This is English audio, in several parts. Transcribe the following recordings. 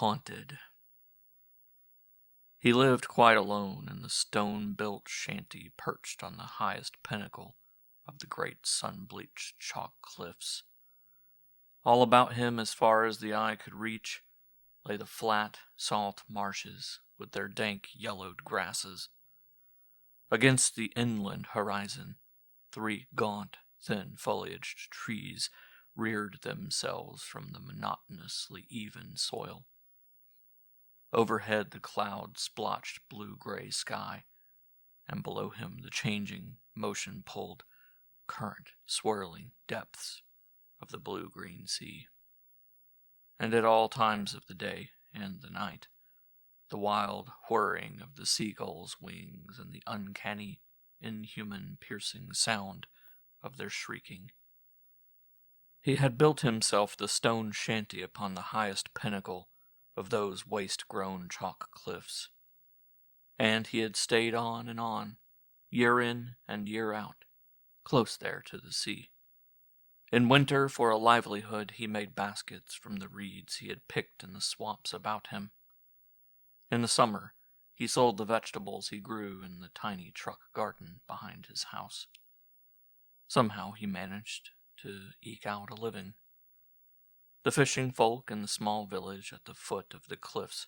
Haunted. He lived quite alone in the stone-built shanty perched on the highest pinnacle of the great sun-bleached chalk cliffs. All about him, as far as the eye could reach, lay the flat, salt marshes with their dank, yellowed grasses. Against the inland horizon, 3 gaunt, thin-foliaged trees reared themselves from the monotonously even soil. Overhead the clouds splotched blue-gray sky, and below him the changing, motion-pulled, current-swirling depths of the blue-green sea. And at all times of the day and the night, the wild whirring of the seagulls' wings and the uncanny, inhuman, piercing sound of their shrieking. He had built himself the stone shanty upon the highest pinnacle of those waste-grown chalk cliffs, and he had stayed on, year in and year out, close there to the sea. In winter, for a livelihood, he made baskets from the reeds he had picked in the swamps about him. In the summer, he sold the vegetables he grew in the tiny truck garden behind his house. Somehow he managed to eke out a living. The fishing folk in the small village at the foot of the cliffs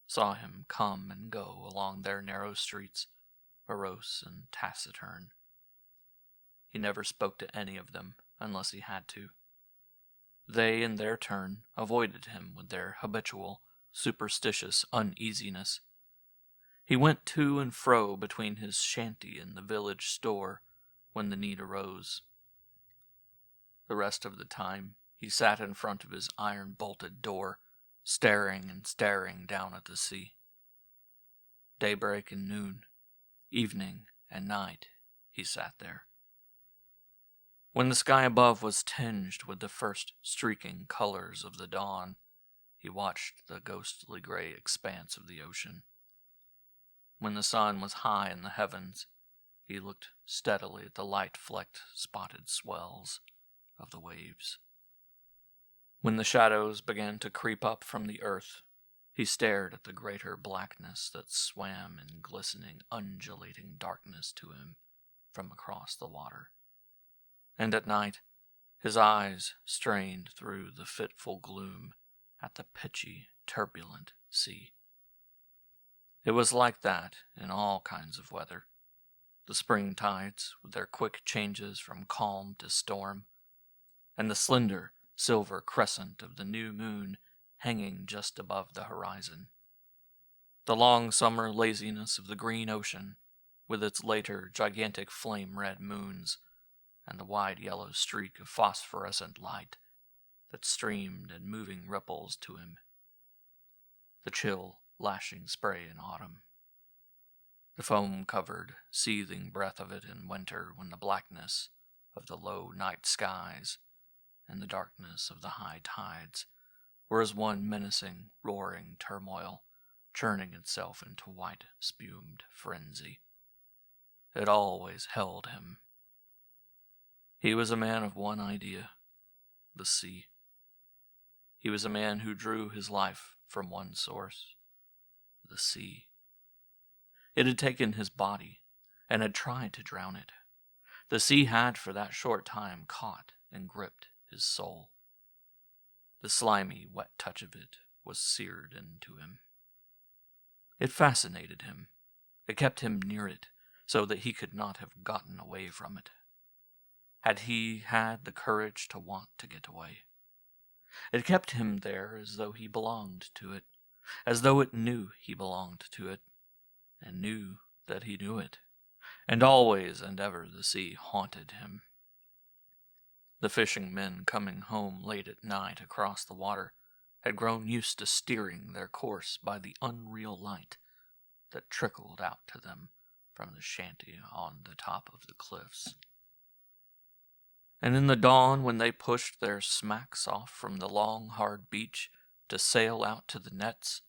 saw him come and go along their narrow streets, morose and taciturn. He never spoke to any of them unless he had to. They, in their turn, avoided him with their habitual, superstitious uneasiness. He went to and fro between his shanty and the village store when the need arose. The rest of the time, he sat in front of his iron-bolted door, staring and staring down at the sea. Daybreak and noon, evening and night, he sat there. When the sky above was tinged with the first streaking colors of the dawn, he watched the ghostly gray expanse of the ocean. When the sun was high in the heavens, he looked steadily at the light-flecked, spotted swells of the waves. When the shadows began to creep up from the earth, he stared at the greater blackness that swam in glistening, undulating darkness to him from across the water. And at night, his eyes strained through the fitful gloom at the pitchy, turbulent sea. It was like that in all kinds of weather. The spring tides, with their quick changes from calm to storm, and the slender, silver crescent of the new moon hanging just above the horizon. The long summer laziness of the green ocean, with its later gigantic flame-red moons, and the wide yellow streak of phosphorescent light that streamed in moving ripples to him. The chill, lashing spray in autumn. The foam-covered, seething breath of it in winter when the blackness of the low night skies and the darkness of the high tides were as one menacing, roaring turmoil, churning itself into white, spumed frenzy. It always held him. He was a man of one idea, the sea. He was a man who drew his life from one source, the sea. It had taken his body and had tried to drown it. The sea had, for that short time, caught and gripped his soul. The slimy, wet touch of it was seared into him. It fascinated him. It kept him near it, so that he could not have gotten away from it. Had he had the courage to want to get away? It kept him there as though he belonged to it, as though it knew he belonged to it, and knew that he knew it, and always and ever the sea haunted him. The fishing men coming home late at night across the water had grown used to steering their course by the unreal light that trickled out to them from the shanty on the top of the cliffs. And in the dawn, when they pushed their smacks off from the long, hard beach to sail out to the nets,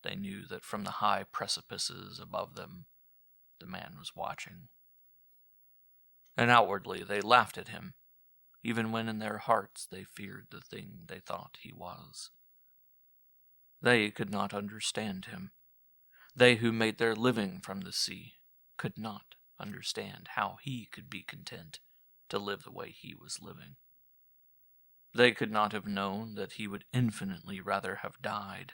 they knew that from the high precipices above them, the man was watching. And outwardly they laughed at him, even when in their hearts they feared the thing they thought he was. They could not understand him. They who made their living from the sea could not understand how he could be content to live the way he was living. They could not have known that he would infinitely rather have died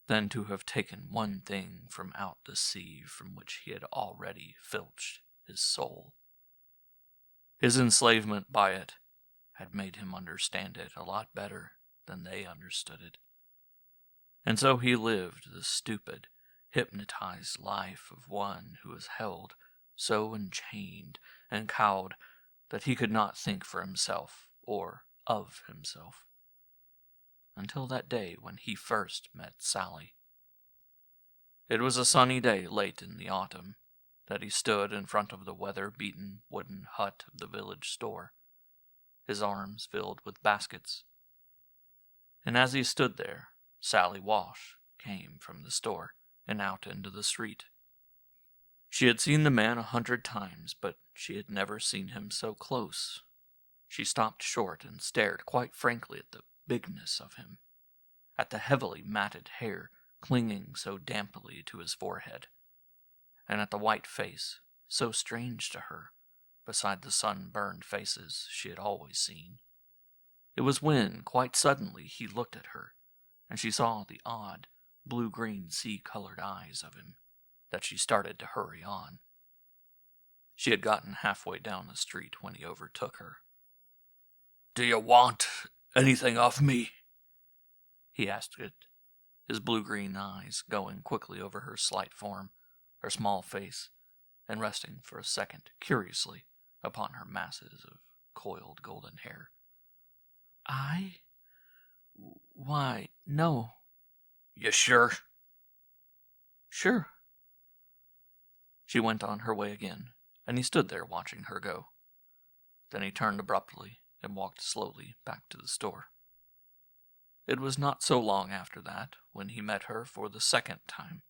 than to have taken one thing from out the sea from which he had already filched his soul. His enslavement by it had made him understand it a lot better than they understood it. And so he lived the stupid, hypnotized life of one who was held so enchained and cowed that he could not think for himself or of himself. Until that day when he first met Sally. It was a sunny day late in the autumn that he stood in front of the weather-beaten wooden hut of the village store, his arms filled with baskets. And as he stood there, Sally Wash came from the store and out into the street. She had seen the man 100 times, but she had never seen him so close. She stopped short and stared quite frankly at the bigness of him, at the heavily matted hair clinging so dampily to his forehead, and at the white face, so strange to her, beside the sun-burned faces she had always seen. It was when, quite suddenly, he looked at her, and she saw the odd, blue-green sea-colored eyes of him, that she started to hurry on. She had gotten halfway down the street when he overtook her. "Do you want anything off me?" he asked it, his blue-green eyes going quickly over her slight form, her small face, and resting for a second curiously upon her masses of coiled golden hair. Why, no." "You sure?" "Sure." She went on her way again, and he stood there watching her go. Then he turned abruptly and walked slowly back to the store. It was not so long after that when he met her for the second time.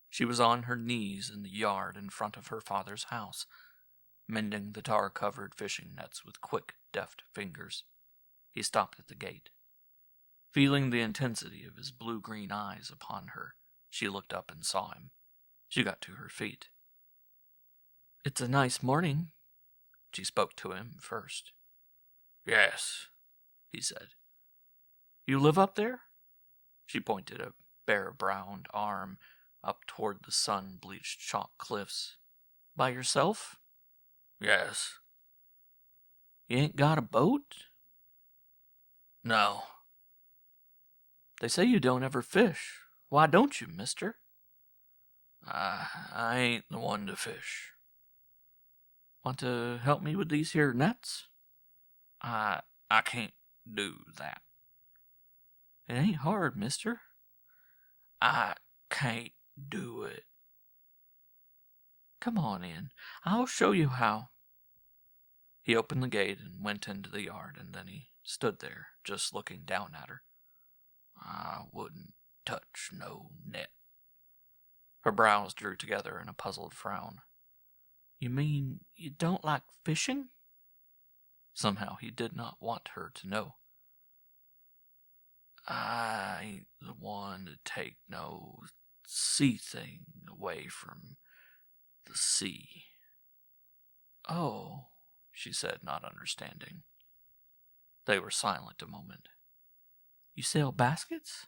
She was on her knees in the yard in front of her father's house, mending the tar-covered fishing nets with quick, deft fingers. He stopped at the gate. Feeling the intensity of his blue-green eyes upon her, she looked up and saw him. She got to her feet. "It's a nice morning." She spoke to him first. "Yes," he said. "You live up there?" She pointed a bare-browned arm up toward the sun-bleached chalk cliffs. "By yourself?" "Yes." "You ain't got a boat?" "No." "They say you don't ever fish. Why don't you, mister?" I ain't the one to fish." "Want to help me with these here nets?" I can't do that." "It ain't hard, mister." "I can't do it." "Come on in. I'll show you how." He opened the gate and went into the yard, and then he stood there, just looking down at her. "I wouldn't touch no net." Her brows drew together in a puzzled frown. "You mean you don't like fishing?" Somehow he did not want her to know. "I ain't the one to take no sea thing away from the sea." "Oh," she said, not understanding. They were silent a moment. "You sell baskets?"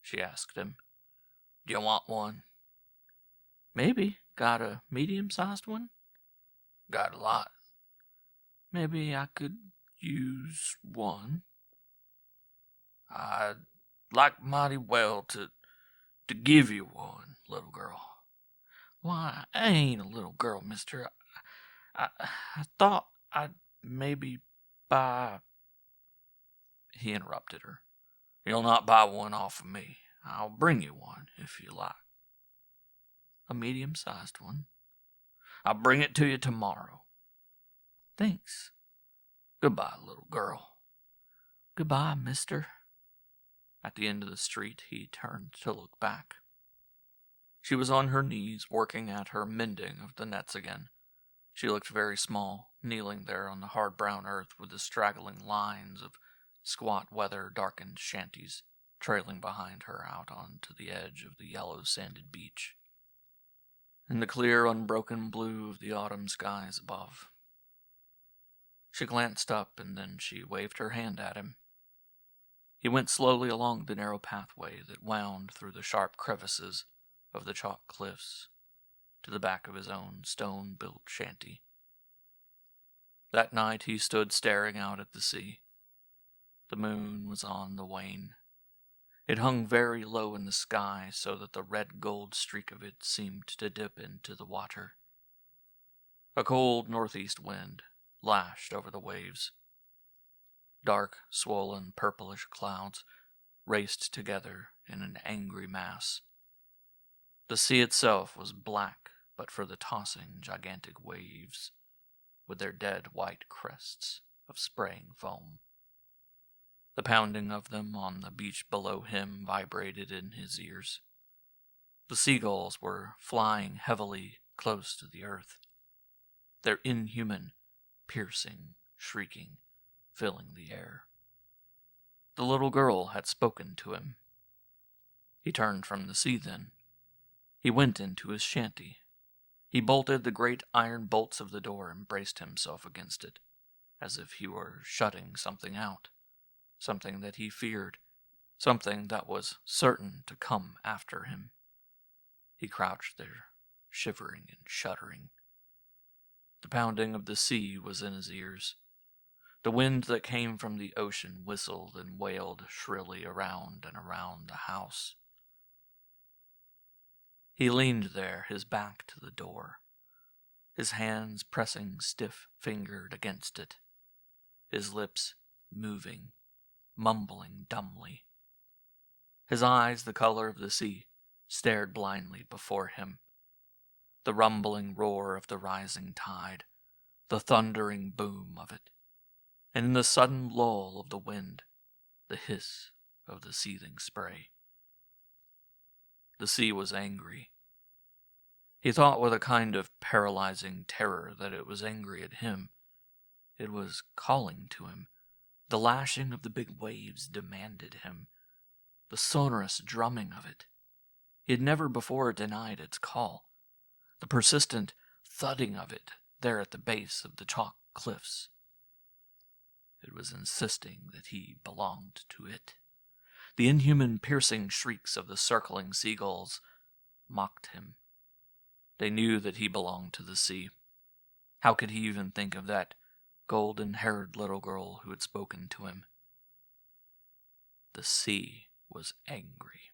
she asked him. "Do you want one?" "Maybe. Got a medium-sized one?" "Got a lot." "Maybe I could use one." "I'd like mighty well to give you one, little girl." "Why, I ain't a little girl, mister. I thought I'd maybe buy—" He interrupted her. "You'll not buy one off of me. I'll bring you one, if you like." "A medium-sized one?" "I'll bring it to you tomorrow." "Thanks." "Goodbye, little girl." "Goodbye, mister." At the end of the street, he turned to look back. She was on her knees, working at her mending of the nets again. She looked very small, kneeling there on the hard brown earth with the straggling lines of squat weather-darkened shanties trailing behind her out onto the edge of the yellow sanded beach. In the clear, unbroken blue of the autumn skies above. She glanced up, and then she waved her hand at him. He went slowly along the narrow pathway that wound through the sharp crevices of the chalk cliffs to the back of his own stone-built shanty. That night he stood staring out at the sea. The moon was on the wane. It hung very low in the sky, so that the red-gold streak of it seemed to dip into the water. A cold northeast wind lashed over the waves. Dark, swollen, purplish clouds raced together in an angry mass. The sea itself was black but for the tossing, gigantic waves, with their dead white crests of spraying foam. The pounding of them on the beach below him vibrated in his ears. The seagulls were flying heavily close to the earth, their inhuman, piercing, shrieking, filling the air. The little girl had spoken to him. He turned from the sea then. He went into his shanty. He bolted the great iron bolts of the door and braced himself against it, as if he were shutting something out, something that he feared, something that was certain to come after him. He crouched there, shivering and shuddering. The pounding of the sea was in his ears. The wind that came from the ocean whistled and wailed shrilly around and around the house. He leaned there, his back to the door, his hands pressing stiff-fingered against it, his lips moving, mumbling dumbly. His eyes, the color of the sea, stared blindly before him. The rumbling roar of the rising tide, the thundering boom of it, and in the sudden lull of the wind, the hiss of the seething spray. The sea was angry. He thought with a kind of paralyzing terror that it was angry at him. It was calling to him. The lashing of the big waves demanded him. The sonorous drumming of it. He had never before denied its call. The persistent thudding of it there at the base of the chalk cliffs. It was insisting that he belonged to it. The inhuman piercing shrieks of the circling seagulls mocked him. They knew that he belonged to the sea. How could he even think of that golden-haired little girl who had spoken to him? The sea was angry.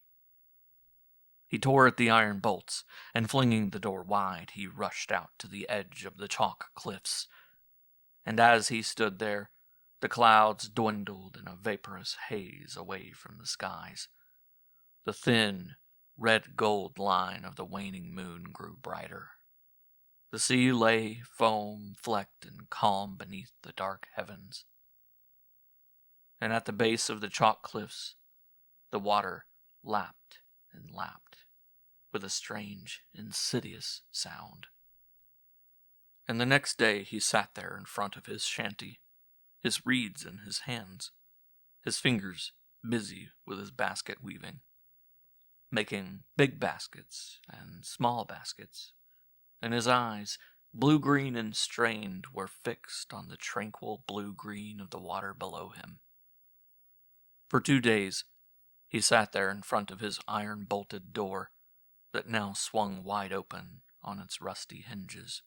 He tore at the iron bolts, and flinging the door wide, he rushed out to the edge of the chalk cliffs. And as he stood there, the clouds dwindled in a vaporous haze away from the skies. The thin, red-gold line of the waning moon grew brighter. The sea lay foam-flecked and calm beneath the dark heavens. And at the base of the chalk cliffs, the water lapped and lapped, with a strange, insidious sound. And the next day he sat there in front of his shanty, his reeds in his hands, his fingers busy with his basket weaving, making big baskets and small baskets, and his eyes, blue-green and strained, were fixed on the tranquil blue-green of the water below him. For 2 days he sat there in front of his iron-bolted door that now swung wide open on its rusty hinges.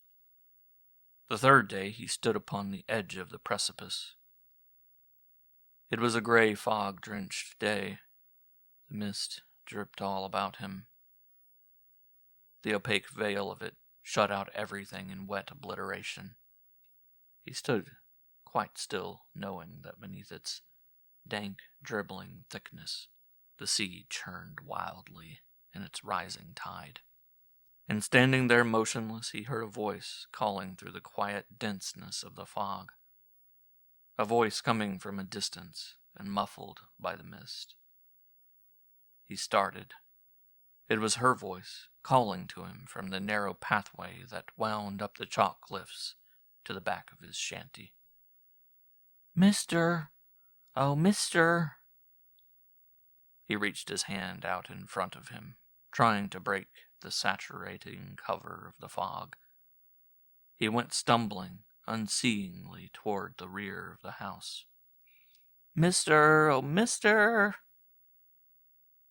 The 3rd day he stood upon the edge of the precipice. It was a gray fog-drenched day. The mist dripped all about him. The opaque veil of it shut out everything in wet obliteration. He stood quite still, knowing that beneath its dank, dribbling thickness, the sea churned wildly in its rising tide. And standing there motionless, he heard a voice calling through the quiet denseness of the fog. A voice coming from a distance and muffled by the mist. He started. It was her voice, calling to him from the narrow pathway that wound up the chalk cliffs to the back of his shanty. "Mister! Oh, mister!" He reached his hand out in front of him, trying to break the saturating cover of the fog. He went stumbling, unseeingly toward the rear of the house. "Mister, oh, mister!"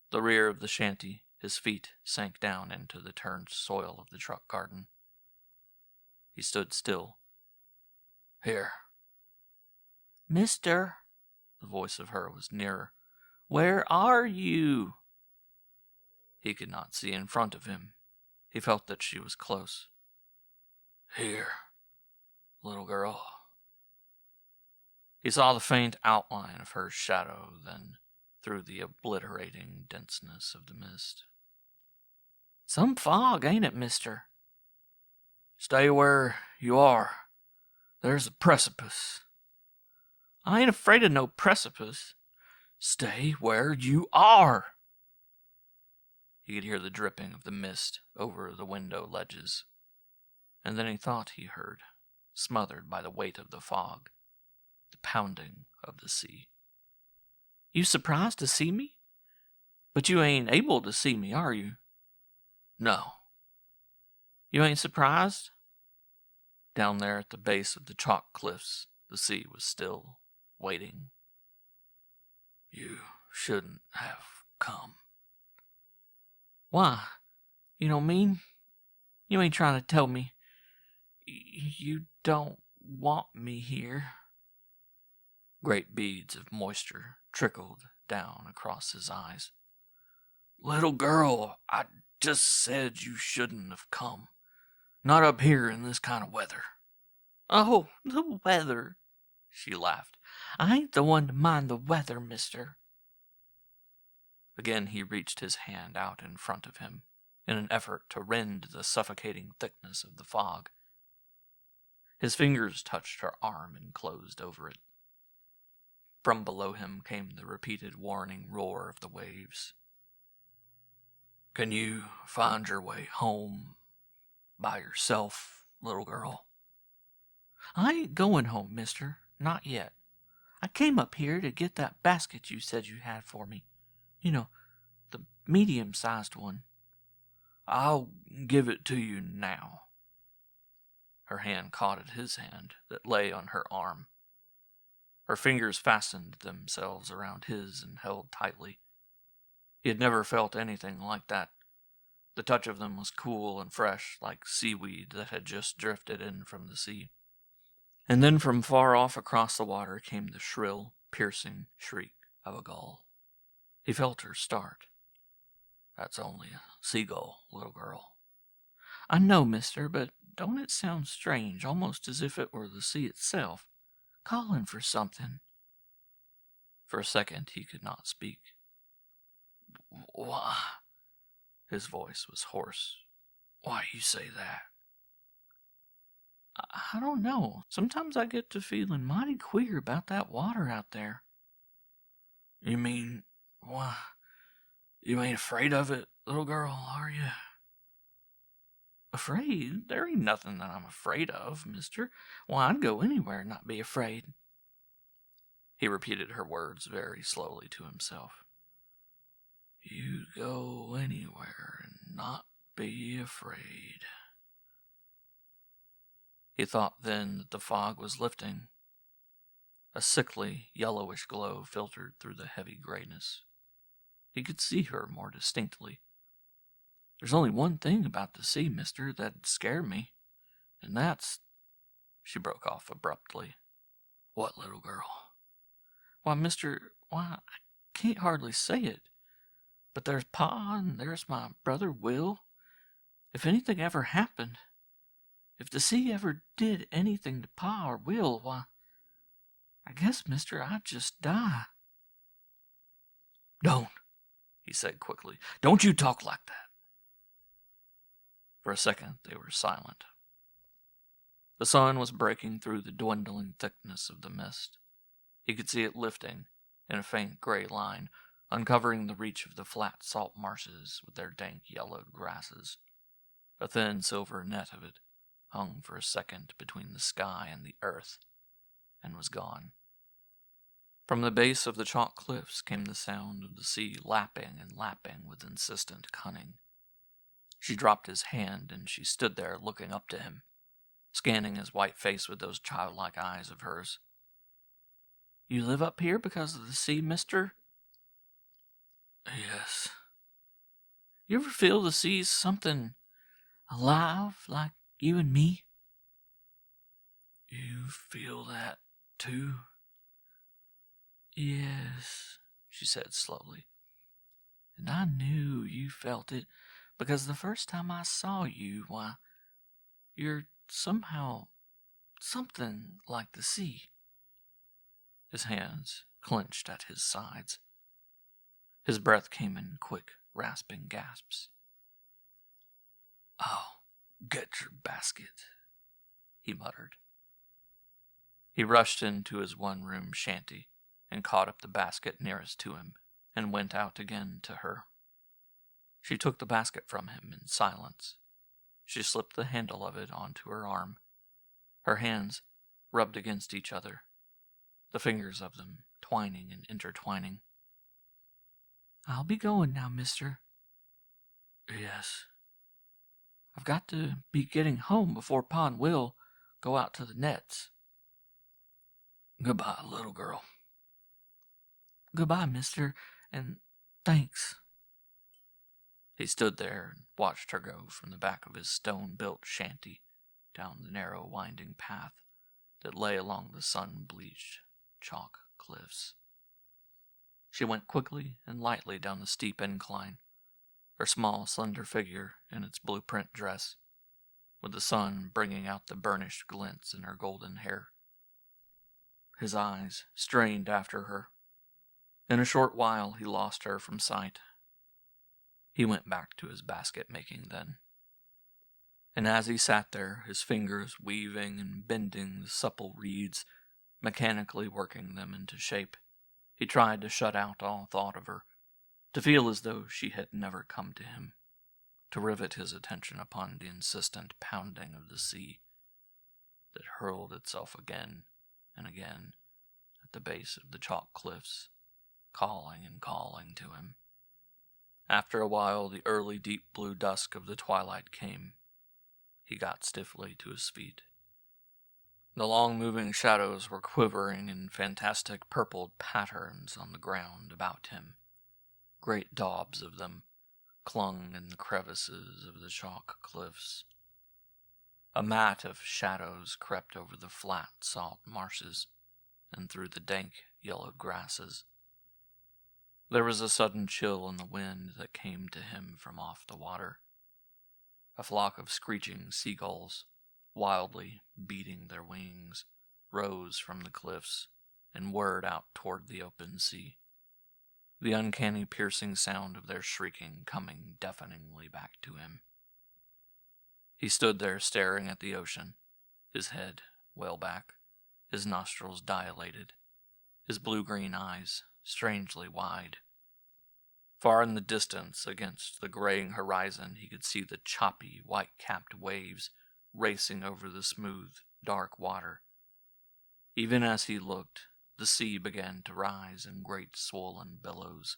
The rear of the shanty, his feet sank down into the turned soil of the truck garden. He stood still. "Here." "Mister," the voice of her was nearer. "Where are you?" He could not see in front of him. He felt that she was close. "Here, little girl." He saw the faint outline of her shadow then through the obliterating denseness of the mist. "Some fog, ain't it, mister?" "Stay where you are. There's a precipice." "I ain't afraid of no precipice." "Stay where you are." He could hear the dripping of the mist over the window ledges, and then he thought he heard, smothered by the weight of the fog, the pounding of the sea. "You surprised to see me? But you ain't able to see me, are you?" "No." "You ain't surprised?" Down there at the base of the chalk cliffs, the sea was still, waiting. "You shouldn't have come." "Why? You don't mean? You ain't trying to tell me you don't want me here?" Great beads of moisture trickled down across his eyes. "Little girl, I just said you shouldn't have come. Not up here in this kind of weather." "Oh, the weather," she laughed. "I ain't the one to mind the weather, mister." Again he reached his hand out in front of him in an effort to rend the suffocating thickness of the fog. His fingers touched her arm and closed over it. From below him came the repeated warning roar of the waves. "Can you find your way home by yourself, little girl?" "I ain't going home, mister. Not yet. I came up here to get that basket you said you had for me. You know, the medium-sized one." "I'll give it to you now." Her hand caught at his hand that lay on her arm. Her fingers fastened themselves around his and held tightly. He had never felt anything like that. The touch of them was cool and fresh, like seaweed that had just drifted in from the sea. And then from far off across the water came the shrill, piercing shriek of a gull. He felt her start. "That's only a seagull, little girl." "I know, mister, but don't it sound strange, almost as if it were the sea itself, calling for something?" For a second he could not speak. "Why?" His voice was hoarse. "Why you say that?" "I don't know. Sometimes I get to feeling mighty queer about that water out there." "You mean, why, you ain't afraid of it, little girl, are you?" "Afraid? There ain't nothing that I'm afraid of, mister. Why, I'd go anywhere and not be afraid." He repeated her words very slowly to himself. "You'd go anywhere and not be afraid." He thought then that the fog was lifting. A sickly, yellowish glow filtered through the heavy grayness. He could see her more distinctly. "There's only one thing about the sea, mister, that'd scare me, and that's—" She broke off abruptly. "What, little girl?" "Why, mister, I can't hardly say it, but there's Pa and there's my brother Will. If anything ever happened, if the sea ever did anything to Pa or Will, why, I guess, mister, I'd just die." "Don't," he said quickly. "Don't you talk like that." For a second they were silent. The sun was breaking through the dwindling thickness of the mist. He could see it lifting in a faint gray line, uncovering the reach of the flat salt marshes with their dank yellowed grasses. A thin silver net of it hung for a second between the sky and the earth, and was gone. From the base of the chalk cliffs came the sound of the sea lapping and lapping with insistent cunning. She dropped his hand, and she stood there looking up to him, scanning his white face with those childlike eyes of hers. "You live up here because of the sea, mister?" "Yes." "You ever feel the sea's something alive, like you and me?" "You feel that, too?" "Yes," she said slowly. "And I knew you felt it, because the first time I saw you, why, you're somehow something like the sea." His hands clenched at his sides. His breath came in quick, rasping gasps. "I'll get your basket," he muttered. He rushed into his one-room shanty and caught up the basket nearest to him and went out again to her. She took the basket from him in silence. She slipped the handle of it onto her arm. Her hands rubbed against each other, the fingers of them twining and intertwining. "I'll be going now, mister." "Yes." "I've got to be getting home before Pa and Will go out to the nets." "Goodbye, little girl." "Goodbye, mister, and thanks." He stood there and watched her go from the back of his stone-built shanty down the narrow winding path that lay along the sun-bleached chalk cliffs. She went quickly and lightly down the steep incline, her small, slender figure in its blueprint dress, with the sun bringing out the burnished glints in her golden hair. His eyes strained after her. In a short while he lost her from sight. He went back to his basket-making then. And as he sat there, his fingers weaving and bending the supple reeds, mechanically working them into shape, he tried to shut out all thought of her, to feel as though she had never come to him, to rivet his attention upon the insistent pounding of the sea that hurled itself again and again at the base of the chalk cliffs, calling and calling to him. After a while, the early deep blue dusk of the twilight came. He got stiffly to his feet. The long-moving shadows were quivering in fantastic purpled patterns on the ground about him. Great daubs of them clung in the crevices of the chalk cliffs. A mat of shadows crept over the flat salt marshes and through the dank yellowed grasses. There was a sudden chill in the wind that came to him from off the water. A flock of screeching seagulls, wildly beating their wings, rose from the cliffs and whirred out toward the open sea, the uncanny piercing sound of their shrieking coming deafeningly back to him. He stood there staring at the ocean, his head well back, his nostrils dilated, his blue-green eyes strangely wide. Far in the distance, against the graying horizon, he could see the choppy, white-capped waves racing over the smooth, dark water. Even as he looked, the sea began to rise in great swollen billows.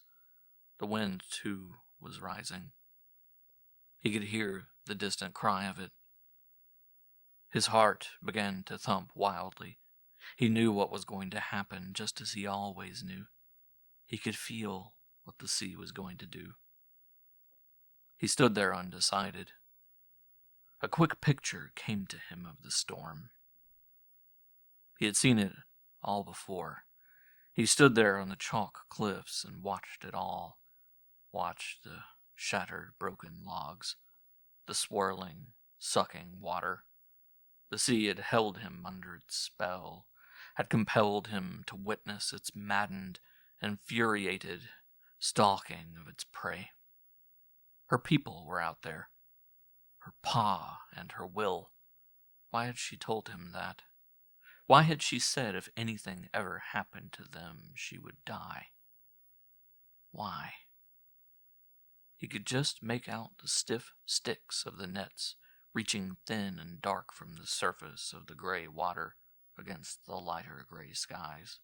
The wind, too, was rising. He could hear the distant cry of it. His heart began to thump wildly. He knew what was going to happen, just as he always knew. He could feel what the sea was going to do. He stood there undecided. A quick picture came to him of the storm. He had seen it all before. He stood there on the chalk cliffs and watched it all. Watched the shattered, broken logs, the swirling, sucking water. The sea had held him under its spell, had compelled him to witness its maddened, infuriated stalking of its prey. Her people were out there. Her Pa and her Will. Why had she told him that? Why had she said if anything ever happened to them, she would die? Why? He could just make out the stiff sticks of the nets reaching thin and dark from the surface of the gray water against the lighter gray skies.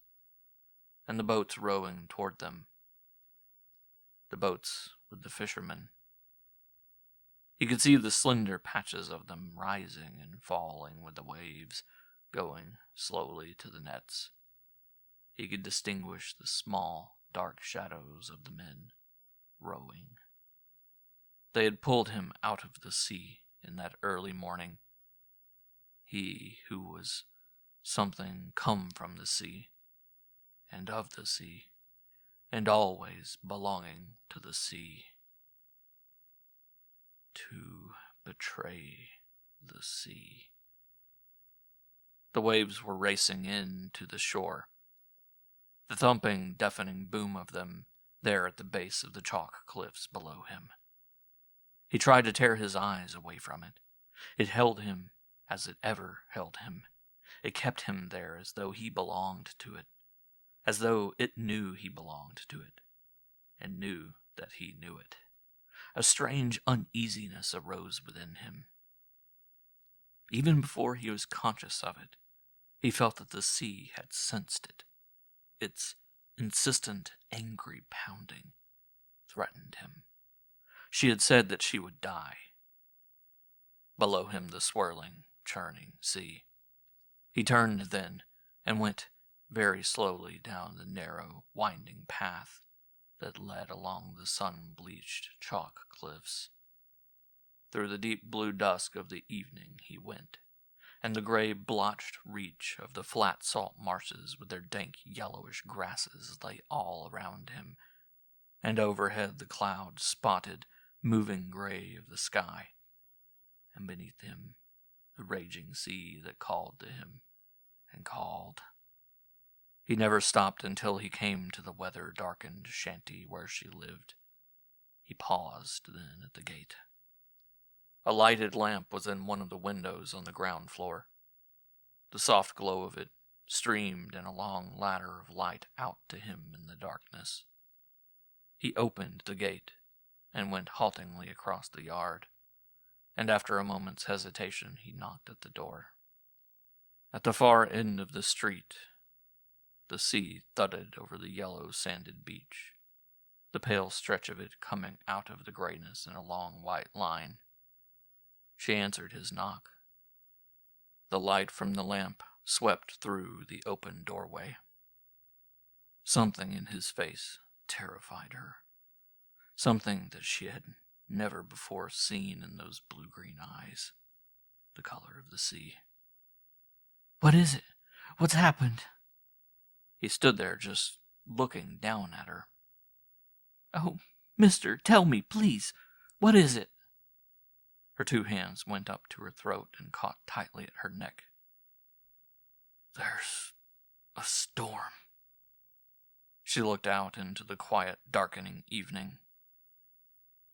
and the boats rowing toward them. The boats with the fishermen. He could see the slender patches of them rising and falling with the waves, going slowly to the nets. He could distinguish the small, dark shadows of the men rowing. They had pulled him out of the sea in that early morning. He who was something come from the sea, and of the sea, and always belonging to the sea. To betray the sea. The waves were racing in to the shore, the thumping, deafening boom of them there at the base of the chalk cliffs below him. He tried to tear his eyes away from it. It held him as it ever held him. It kept him there as though he belonged to it, as though it knew he belonged to it, and knew that he knew it. A strange uneasiness arose within him. Even before he was conscious of it, he felt that the sea had sensed it. Its insistent, angry pounding threatened him. She had said that she would die. Below him, the swirling, churning sea. He turned then and went very slowly down the narrow, winding path that led along the sun-bleached chalk cliffs. Through the deep blue dusk of the evening he went, and the gray blotched reach of the flat salt marshes with their dank yellowish grasses lay all around him, and overhead the clouds spotted moving gray of the sky, and beneath him the raging sea that called to him and called. He never stopped until he came to the weather-darkened shanty where she lived. He paused then at the gate. A lighted lamp was in one of the windows on the ground floor. The soft glow of it streamed in a long ladder of light out to him in the darkness. He opened the gate and went haltingly across the yard, and after a moment's hesitation he knocked at the door. At the far end of the street, the sea thudded over the yellow sanded beach, the pale stretch of it coming out of the grayness in a long white line. She answered his knock. The light from the lamp swept through the open doorway. Something in his face terrified her, something that she had never before seen in those blue-green eyes, the color of the sea. "What is it? What's happened?" He stood there just looking down at her. "Oh, mister, tell me, please. What is it?" Her two hands went up to her throat and caught tightly at her neck. "There's a storm." She looked out into the quiet, darkening evening.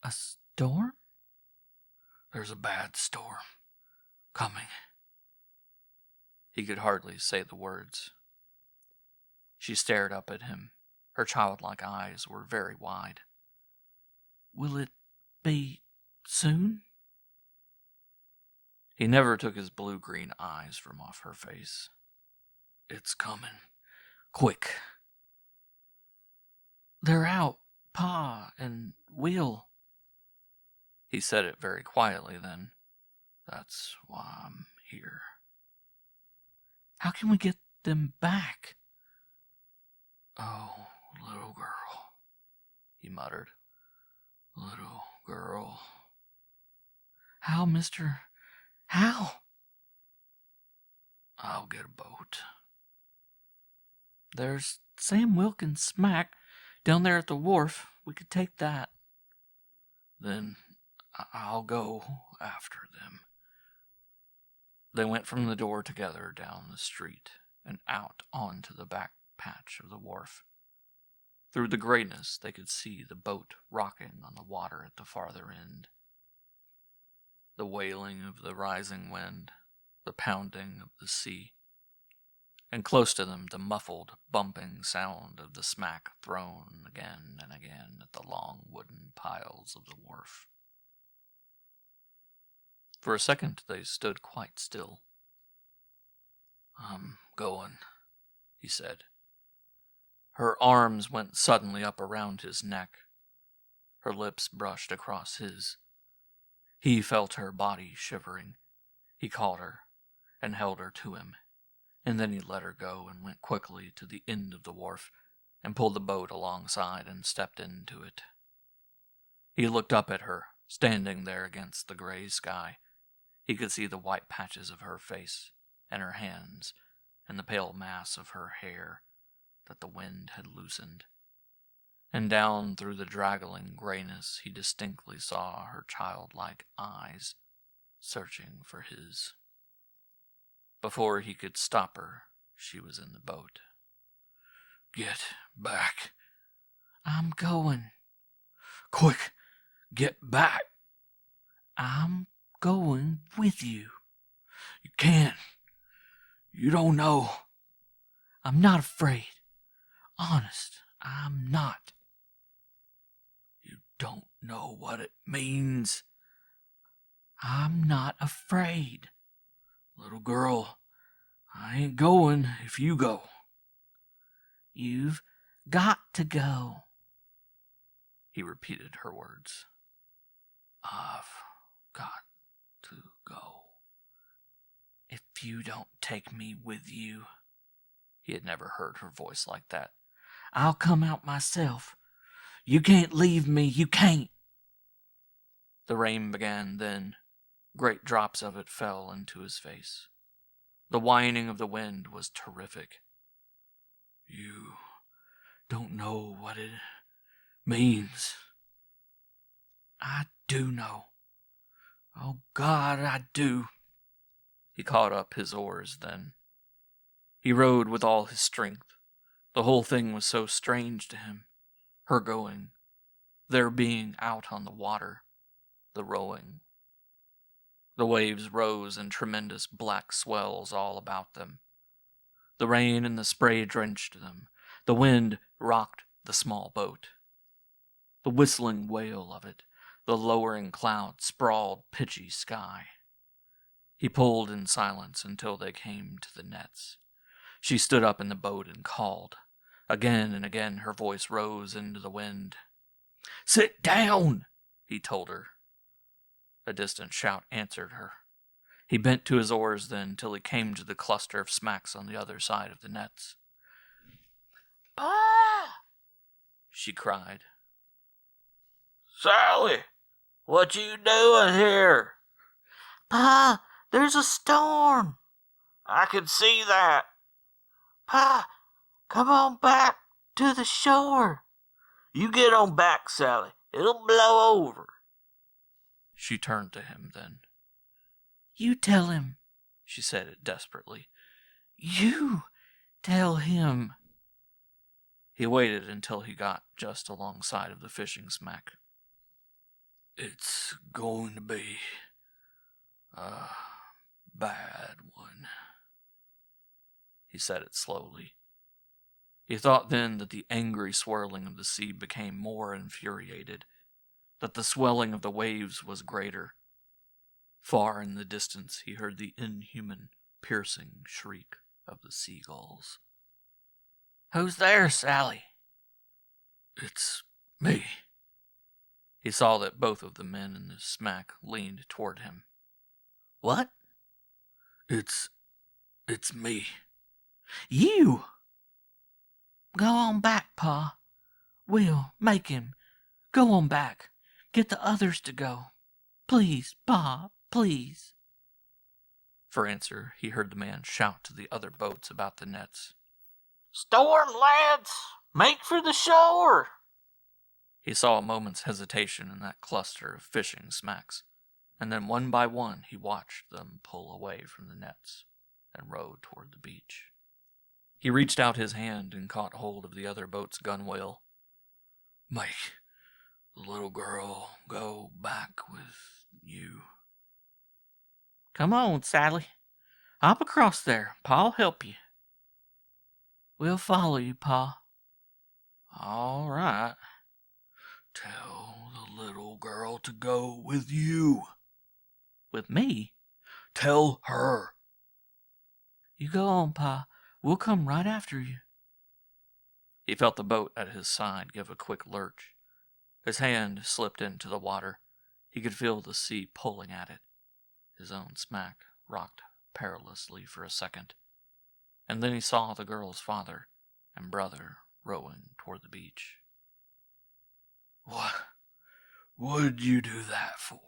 "A storm?" "There's a bad storm coming." He could hardly say the words. She stared up at him. Her childlike eyes were very wide. "Will it be soon?" He never took his blue-green eyes from off her face. "It's coming. Quick." "They're out, Pa and Will." He said it very quietly then. "That's why I'm here." "How can we get them back?" "Oh, little girl," he muttered. "Little girl." "How, mister? How?" "I'll get a boat." "There's Sam Wilkins' smack down there at the wharf. We could take that." "Then I'll go after them." They went from the door together down the street and out onto the back patch of the wharf. Through the grayness they could see the boat rocking on the water at the farther end. The wailing of the rising wind, the pounding of the sea, and close to them the muffled, bumping sound of the smack thrown again and again at the long wooden piles of the wharf. For a second they stood quite still. "I'm going," he said. Her arms went suddenly up around his neck. Her lips brushed across his. He felt her body shivering. He caught her and held her to him, and then he let her go and went quickly to the end of the wharf and pulled the boat alongside and stepped into it. He looked up at her, standing there against the gray sky. He could see the white patches of her face and her hands and the pale mass of her hair that the wind had loosened. And down through the draggling grayness he distinctly saw her childlike eyes searching for his. Before he could stop her, she was in the boat. "Get back." "I'm going." "Quick, get back." "I'm going with you." "You can't. You don't know." "I'm not afraid. Honest, I'm not." "You don't know what it means." "I'm not afraid." "Little girl, I ain't going if you go." "You've got to go." He repeated her words. "I've got to go." "If you don't take me with you." He had never heard her voice like that. "I'll come out myself. You can't leave me, you can't." The rain began then. Great drops of it fell into his face. The whining of the wind was terrific. "You don't know what it means." "I do know. Oh, God, I do." He caught up his oars then. He rowed with all his strength. The whole thing was so strange to him. Her going, their being out on the water, the rowing. The waves rose in tremendous black swells all about them. The rain and the spray drenched them. The wind rocked the small boat. The whistling wail of it, the lowering clouds sprawled pitchy sky. He pulled in silence until they came to the nets. She stood up in the boat and called. Again and again her voice rose into the wind. "Sit down," he told her. A distant shout answered her. He bent to his oars then till he came to the cluster of smacks on the other side of the nets. "Pa!" she cried. "Sally, what you doing here?" "Pa, there's a storm." "I can see that." "Pa, come on back to the shore." "You get on back, Sally. It'll blow over." She turned to him then. "You tell him," she said it desperately. "You tell him." He waited until he got just alongside of the fishing smack. "It's going to be a bad one," he said it slowly. He thought then that the angry swirling of the sea became more infuriated, that the swelling of the waves was greater. Far in the distance he heard the inhuman, piercing shriek of the seagulls. "Who's there, Sally?" "It's me." He saw that both of the men in the smack leaned toward him. "What?" It's me." "You?" "Go on back, Pa. We'll make him. Go on back. Get the others to go. Please, Pa, please." For answer, he heard the man shout to the other boats about the nets. "Storm, lads! Make for the shore!" He saw a moment's hesitation in that cluster of fishing smacks, and then one by one he watched them pull away from the nets and row toward the beach. He reached out his hand and caught hold of the other boat's gunwale. "Make the little girl go back with you." "Come on, Sally. Hop across there. Pa'll help you." "We'll follow you, Pa." "All right." "Tell the little girl to go with you." "With me?" "Tell her." "You go on, Pa. We'll come right after you." He felt the boat at his side give a quick lurch. His hand slipped into the water. He could feel the sea pulling at it. His own smack rocked perilously for a second, and then he saw the girl's father and brother rowing toward the beach. What'd you do that for?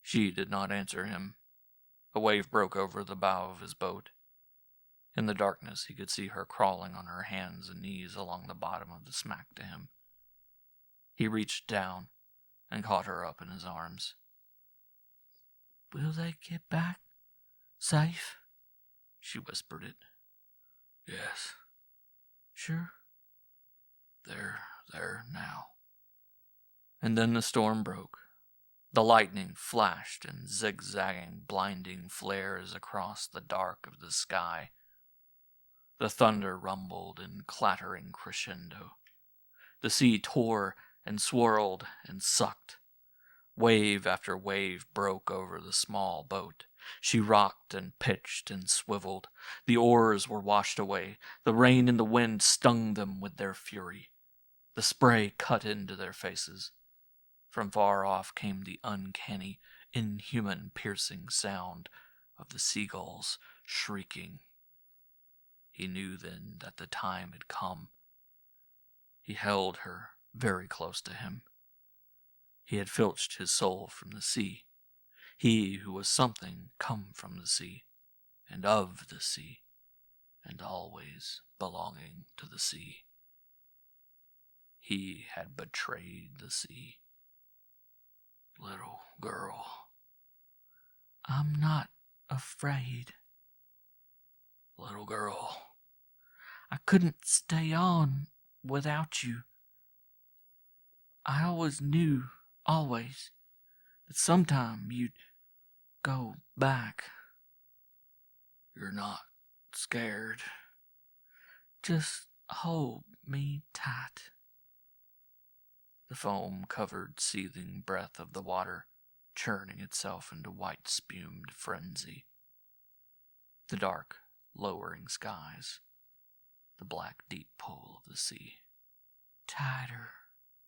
She did not answer him. A wave broke over the bow of his boat. In the darkness, he could see her crawling on her hands and knees along the bottom of the smack to him. He reached down and caught her up in his arms. Will they get back safe? She whispered it. Yes. Sure? They're there now. And then the storm broke. The lightning flashed in zigzagging, blinding flares across the dark of the sky. The thunder rumbled in clattering crescendo. The sea tore and swirled and sucked. Wave after wave broke over the small boat. She rocked and pitched and swiveled. The oars were washed away. The rain and the wind stung them with their fury. The spray cut into their faces. From far off came the uncanny, inhuman, piercing sound of the seagulls shrieking. He knew then that the time had come. He held her very close to him. He had filched his soul from the sea. He who was something come from the sea, and of the sea, and always belonging to the sea. He had betrayed the sea. Little girl. I'm not afraid. Little girl. I couldn't stay on without you. I always knew, always, that sometime you'd go back. You're not scared. Just hold me tight. The foam-covered, seething breath of the water churning itself into white spumed frenzy. The dark, lowering skies. The black, deep pool of the sea. Tighter.